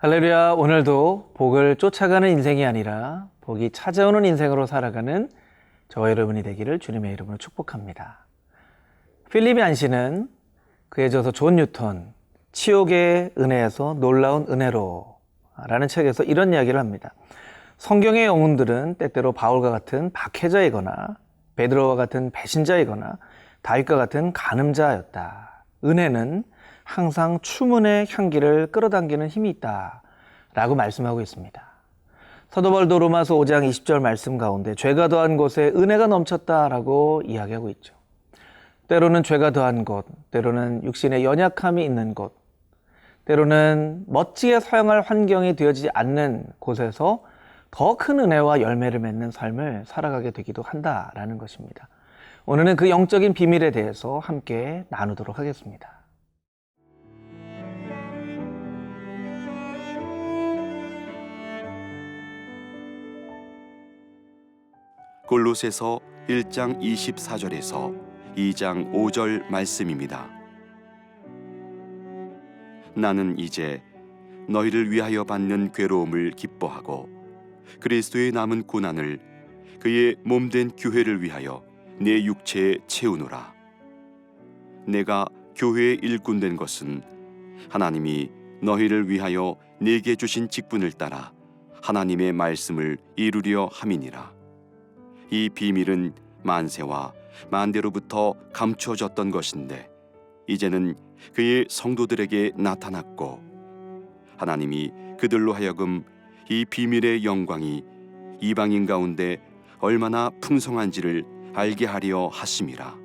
할렐루야. 오늘도 복을 쫓아가는 인생이 아니라 복이 찾아오는 인생으로 살아가는 저와 여러분이 되기를 주님의 이름으로 축복합니다. 필립 얀시는 그에 져서 존 뉴턴, 치욕의 은혜에서 놀라운 은혜로 라는 책에서 이런 이야기를 합니다. 성경의 영웅들은 때때로 바울과 같은 박해자이거나 베드로와 같은 배신자이거나 다윗과 같은 간음자였다. 은혜는 항상 추문의 향기를 끌어당기는 힘이 있다 라고 말씀하고 있습니다. 사도 바울도 로마서 5장 20절 말씀 가운데 죄가 더한 곳에 은혜가 넘쳤다라고 이야기하고 있죠. 때로는 죄가 더한 곳, 때로는 육신의 연약함이 있는 곳, 때로는 멋지게 사용할 환경이 되어지지 않는 곳에서 더 큰 은혜와 열매를 맺는 삶을 살아가게 되기도 한다라는 것입니다. 오늘은 그 영적인 비밀에 대해서 함께 나누도록 하겠습니다. 골로새서 1장 24절에서 2장 5절 말씀입니다. 나는 이제 너희를 위하여 받는 괴로움을 기뻐하고 그리스도의 남은 고난을 그의 몸된 교회를 위하여 내 육체에 채우노라. 내가 교회의 일꾼 된 것은 하나님이 너희를 위하여 내게 주신 직분을 따라 하나님의 말씀을 이루려 함이니라. 이 비밀은 만세와 만대로부터 감추어졌던 것인데 이제는 그의 성도들에게 나타났고 하나님이 그들로 하여금 이 비밀의 영광이 이방인 가운데 얼마나 풍성한지를 알게 하려 하심이라.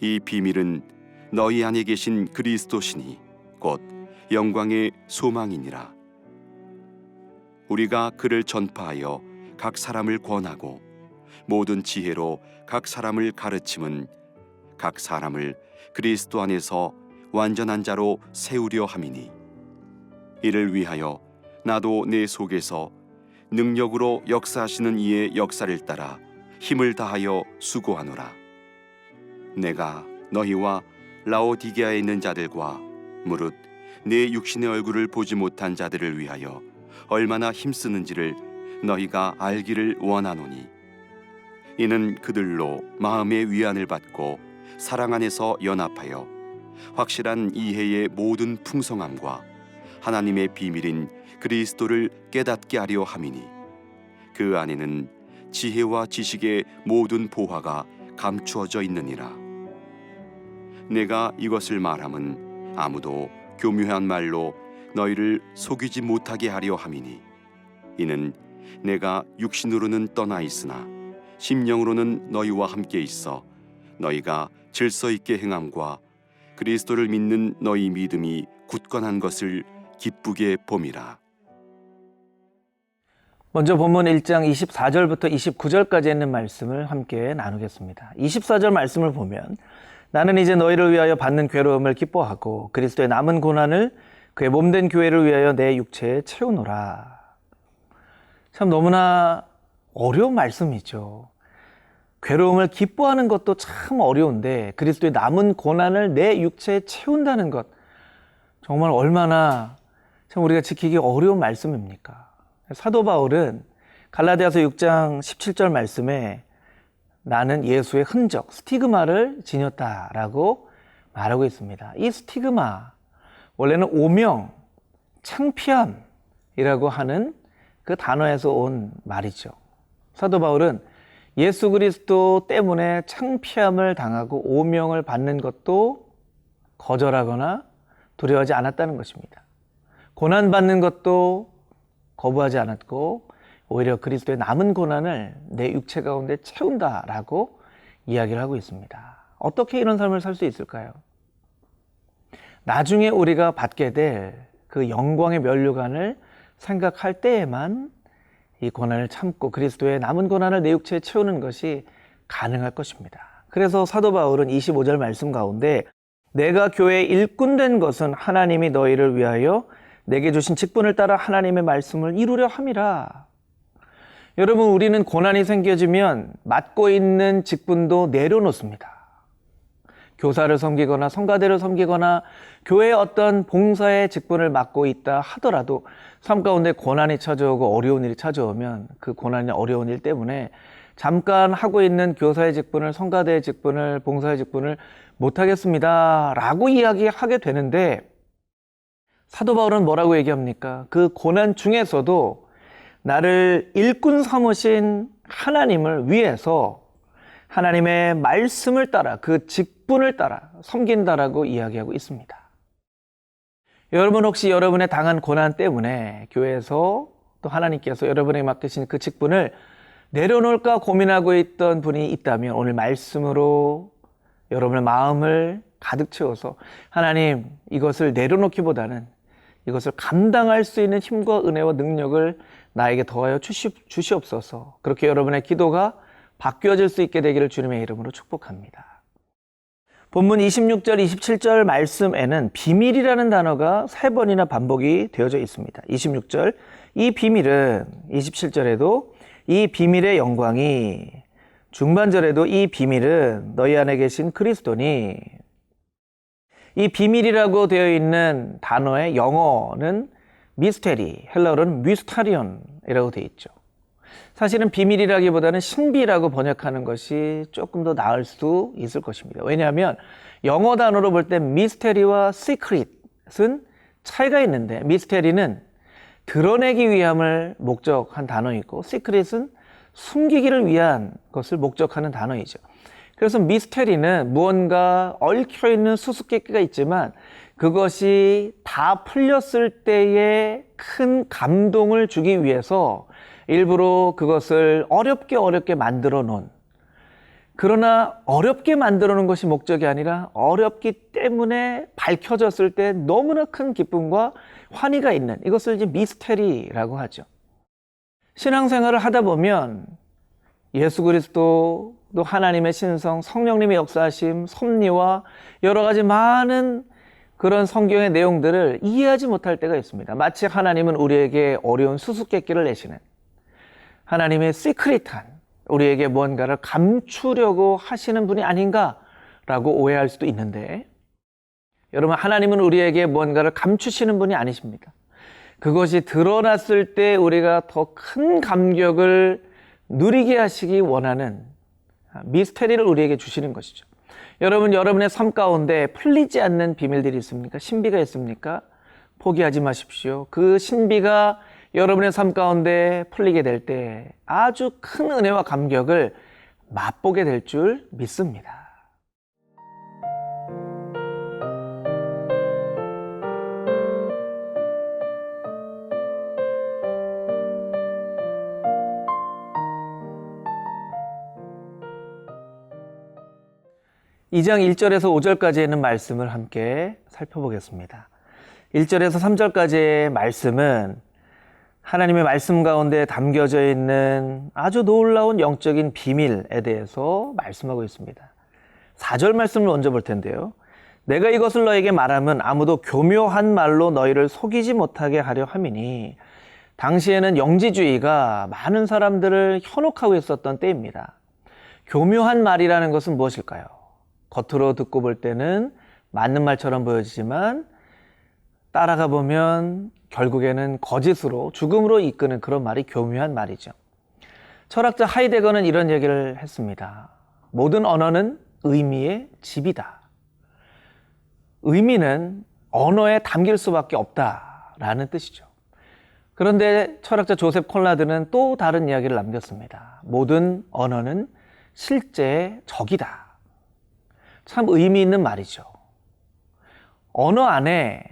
이 비밀은 너희 안에 계신 그리스도시니 곧 영광의 소망이니라. 우리가 그를 전파하여 각 사람을 권하고 모든 지혜로 각 사람을 가르침은 각 사람을 그리스도 안에서 완전한 자로 세우려 함이니 이를 위하여 나도 내 속에서 능력으로 역사하시는 이의 역사를 따라 힘을 다하여 수고하노라. 내가 너희와 라오디게아에 있는 자들과 무릇 내 육신의 얼굴을 보지 못한 자들을 위하여 얼마나 힘쓰는지를 너희가 알기를 원하노니 이는 그들로 마음의 위안을 받고 사랑 안에서 연합하여 확실한 이해의 모든 풍성함과 하나님의 비밀인 그리스도를 깨닫게 하려 함이니 그 안에는 지혜와 지식의 모든 보화가 감추어져 있느니라. 내가 이것을 말함은 아무도 교묘한 말로 너희를 속이지 못하게 하려 함이니 이는 내가 육신으로는 떠나 있으나 심령으로는 너희와 함께 있어 너희가 질서 있게 행함과 그리스도를 믿는 너희 믿음이 굳건한 것을 기쁘게 봄이라. 먼저 본문 1장 24절부터 29절까지 있는 말씀을 함께 나누겠습니다. 24절 말씀을 보면 나는 이제 너희를 위하여 받는 괴로움을 기뻐하고 그리스도의 남은 고난을 그의 몸된 교회를 위하여 내 육체에 채우노라. 참 너무나 어려운 말씀이죠. 괴로움을 기뻐하는 것도 참 어려운데 그리스도의 남은 고난을 내 육체에 채운다는 것 정말 얼마나 참 우리가 지키기 어려운 말씀입니까? 사도 바울은 갈라디아서 6장 17절 말씀에 나는 예수의 흔적, 스티그마를 지녔다라고 말하고 있습니다. 이 스티그마, 원래는 오명, 창피함이라고 하는 그 단어에서 온 말이죠. 사도 바울은 예수 그리스도 때문에 창피함을 당하고 오명을 받는 것도 거절하거나 두려워하지 않았다는 것입니다. 고난받는 것도 거부하지 않았고 오히려 그리스도의 남은 고난을 내 육체 가운데 채운다라고 이야기를 하고 있습니다. 어떻게 이런 삶을 살 수 있을까요? 나중에 우리가 받게 될 그 영광의 면류관을 생각할 때에만 이 고난을 참고 그리스도의 남은 고난을 내 육체에 채우는 것이 가능할 것입니다. 그래서 사도 바울은 25절 말씀 가운데 내가 교회의 일꾼 된 것은 하나님이 너희를 위하여 내게 주신 직분을 따라 하나님의 말씀을 이루려 함이라. 여러분, 우리는 고난이 생겨지면 맡고 있는 직분도 내려놓습니다. 교사를 섬기거나 성가대를 섬기거나 교회의 어떤 봉사의 직분을 맡고 있다 하더라도 삶 가운데 고난이 찾아오고 어려운 일이 찾아오면 그 고난이 어려운 일 때문에 잠깐 하고 있는 교사의 직분을, 성가대의 직분을, 봉사의 직분을 못하겠습니다 라고 이야기하게 되는데, 사도 바울은 뭐라고 얘기합니까? 그 고난 중에서도 나를 일꾼 삼으신 하나님을 위해서 하나님의 말씀을 따라 그 직분을 따라 섬긴다라고 이야기하고 있습니다. 여러분, 혹시 여러분의 당한 고난 때문에 교회에서 또 하나님께서 여러분에게 맡기신 그 직분을 내려놓을까 고민하고 있던 분이 있다면 오늘 말씀으로 여러분의 마음을 가득 채워서 하나님, 이것을 내려놓기보다는 이것을 감당할 수 있는 힘과 은혜와 능력을 나에게 더하여 주시옵소서. 그렇게 여러분의 기도가 바뀌어질 수 있게 되기를 주님의 이름으로 축복합니다. 본문 26절, 27절 말씀에는 비밀이라는 단어가 3번이나 반복이 되어져 있습니다. 26절, 이 비밀은, 27절에도 이 비밀의 영광이, 중반절에도 이 비밀은 너희 안에 계신 그리스도니, 이 비밀이라고 되어 있는 단어의 영어는 미스테리, 헬라어로는 미스타리온이라고 되어 있죠. 사실은 비밀이라기보다는 신비라고 번역하는 것이 조금 더 나을 수 있을 것입니다. 왜냐하면 영어 단어로 볼 때 미스테리와 시크릿은 차이가 있는데, 미스테리는 드러내기 위함을 목적한 단어이고 시크릿은 숨기기를 위한 것을 목적하는 단어이죠. 그래서 미스테리는 무언가 얽혀있는 수수께끼가 있지만 그것이 다 풀렸을 때의 큰 감동을 주기 위해서 일부러 그것을 어렵게 만들어 놓은, 그러나 어렵게 만들어 놓은 것이 목적이 아니라 어렵기 때문에 밝혀졌을 때 너무나 큰 기쁨과 환희가 있는, 이것을 이제 미스테리라고 하죠. 신앙생활을 하다 보면 예수 그리스도, 또 하나님의 신성, 성령님의 역사하심, 섭리와 여러 가지 많은 그런 성경의 내용들을 이해하지 못할 때가 있습니다. 마치 하나님은 우리에게 어려운 수수께끼를 내시는, 하나님의 시크릿한, 우리에게 무언가를 감추려고 하시는 분이 아닌가라고 오해할 수도 있는데, 여러분, 하나님은 우리에게 무언가를 감추시는 분이 아니십니다. 그것이 드러났을 때 우리가 더 큰 감격을 누리게 하시기 원하는 미스테리를 우리에게 주시는 것이죠. 여러분, 여러분의 삶 가운데 풀리지 않는 비밀들이 있습니까? 신비가 있습니까? 포기하지 마십시오. 그 신비가 여러분의 삶 가운데 풀리게 될 때 아주 큰 은혜와 감격을 맛보게 될 줄 믿습니다. 이 장 1절에서 5절까지의 있는 말씀을 함께 살펴보겠습니다. 1절에서 3절까지의 말씀은 하나님의 말씀 가운데 담겨져 있는 아주 놀라운 영적인 비밀에 대해서 말씀하고 있습니다. 4절 말씀을 먼저 볼 텐데요. 내가 이것을 너에게 말하면 아무도 교묘한 말로 너희를 속이지 못하게 하려 함이니, 당시에는 영지주의가 많은 사람들을 현혹하고 있었던 때입니다. 교묘한 말이라는 것은 무엇일까요? 겉으로 듣고 볼 때는 맞는 말처럼 보여지지만 따라가 보면 결국에는 거짓으로, 죽음으로 이끄는 그런 말이 교묘한 말이죠. 철학자 하이데거는 이런 얘기를 했습니다. 모든 언어는 의미의 집이다. 의미는 언어에 담길 수밖에 없다라는 뜻이죠. 그런데 철학자 조셉 콘라드는 또 다른 이야기를 남겼습니다. 모든 언어는 실제 적이다. 참 의미 있는 말이죠. 언어 안에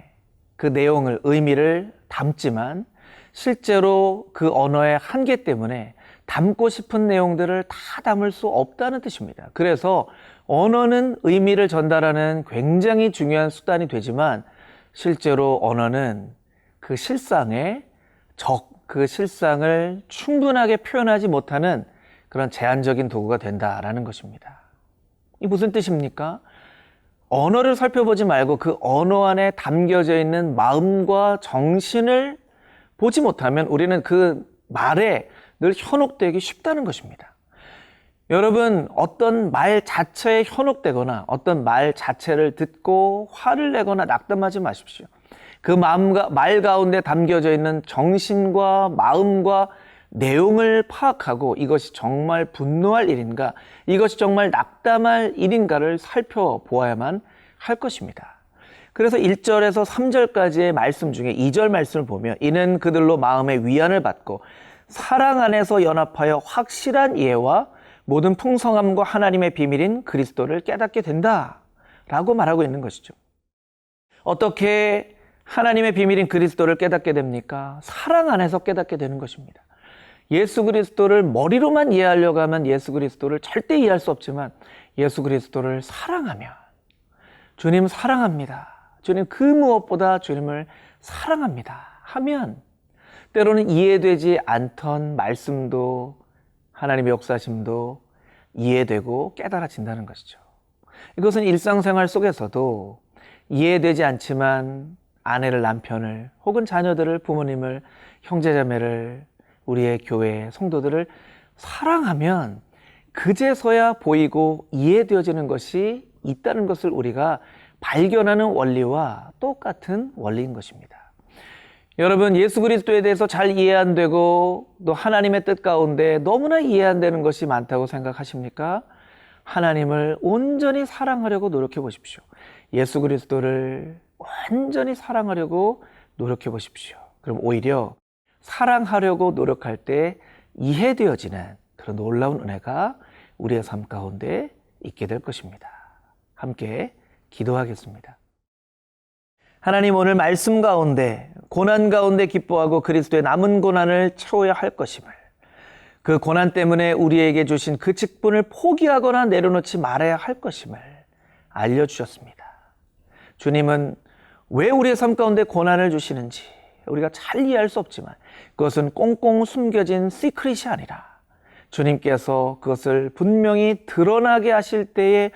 그 내용을, 의미를 담지만 실제로 그 언어의 한계 때문에 담고 싶은 내용들을 다 담을 수 없다는 뜻입니다. 그래서 언어는 의미를 전달하는 굉장히 중요한 수단이 되지만 실제로 언어는 그 실상의 그 실상을 충분하게 표현하지 못하는 그런 제한적인 도구가 된다라는 것입니다. 이 무슨 뜻입니까? 언어를 살펴보지 말고 그 언어 안에 담겨져 있는 마음과 정신을 보지 못하면 우리는 그 말에 늘 현혹되기 쉽다는 것입니다. 여러분, 어떤 말 자체에 현혹되거나 어떤 말 자체를 듣고 화를 내거나 낙담하지 마십시오. 그 말 가운데 담겨져 있는 정신과 마음과 내용을 파악하고 이것이 정말 분노할 일인가, 이것이 정말 낙담할 일인가를 살펴보아야만 할 것입니다. 그래서 1절에서 3절까지의 말씀 중에 2절 말씀을 보면 이는 그들로 마음의 위안을 받고 사랑 안에서 연합하여 확실한 이해와 모든 풍성함과 하나님의 비밀인 그리스도를 깨닫게 된다 라고 말하고 있는 것이죠. 어떻게 하나님의 비밀인 그리스도를 깨닫게 됩니까? 사랑 안에서 깨닫게 되는 것입니다. 예수 그리스도를 머리로만 이해하려고 하면 예수 그리스도를 절대 이해할 수 없지만 예수 그리스도를 사랑하면, 주님 사랑합니다, 주님 그 무엇보다 주님을 사랑합니다 하면 때로는 이해되지 않던 말씀도 하나님의 역사심도 이해되고 깨달아진다는 것이죠. 이것은 일상생활 속에서도 이해되지 않지만 아내를, 남편을, 혹은 자녀들을, 부모님을, 형제자매를, 우리의 교회 성도들을 사랑하면 그제서야 보이고 이해되어지는 것이 있다는 것을 우리가 발견하는 원리와 똑같은 원리인 것입니다. 여러분, 예수 그리스도에 대해서 잘 이해 안 되고 또 하나님의 뜻 가운데 너무나 이해 안 되는 것이 많다고 생각하십니까? 하나님을 온전히 사랑하려고 노력해 보십시오. 예수 그리스도를 완전히 사랑하려고 노력해 보십시오. 그럼 오히려 사랑하려고 노력할 때 이해되어지는 그런 놀라운 은혜가 우리의 삶 가운데 있게 될 것입니다. 함께 기도하겠습니다. 하나님, 오늘 말씀 가운데 고난 가운데 기뻐하고 그리스도의 남은 고난을 채워야 할 것임을, 그 고난 때문에 우리에게 주신 그 직분을 포기하거나 내려놓지 말아야 할 것임을 알려주셨습니다. 주님은 왜 우리의 삶 가운데 고난을 주시는지 우리가 잘 이해할 수 없지만 그것은 꽁꽁 숨겨진 시크릿이 아니라 주님께서 그것을 분명히 드러나게 하실 때에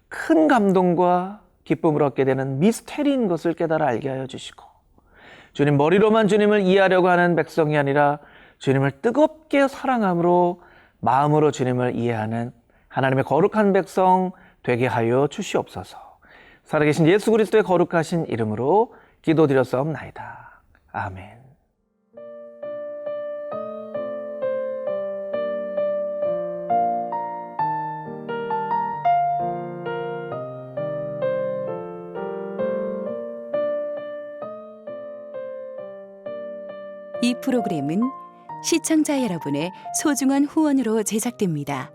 큰 감동과 기쁨을 얻게 되는 미스테리인 것을 깨달아 알게 하여 주시고, 주님 머리로만 주님을 이해하려고 하는 백성이 아니라 주님을 뜨겁게 사랑함으로 마음으로 주님을 이해하는 하나님의 거룩한 백성 되게 하여 주시옵소서. 살아계신 예수 그리스도의 거룩하신 이름으로 기도드렸사옵나이다. 아멘. 이 프로그램은 시청자 여러분의 소중한 후원으로 제작됩니다.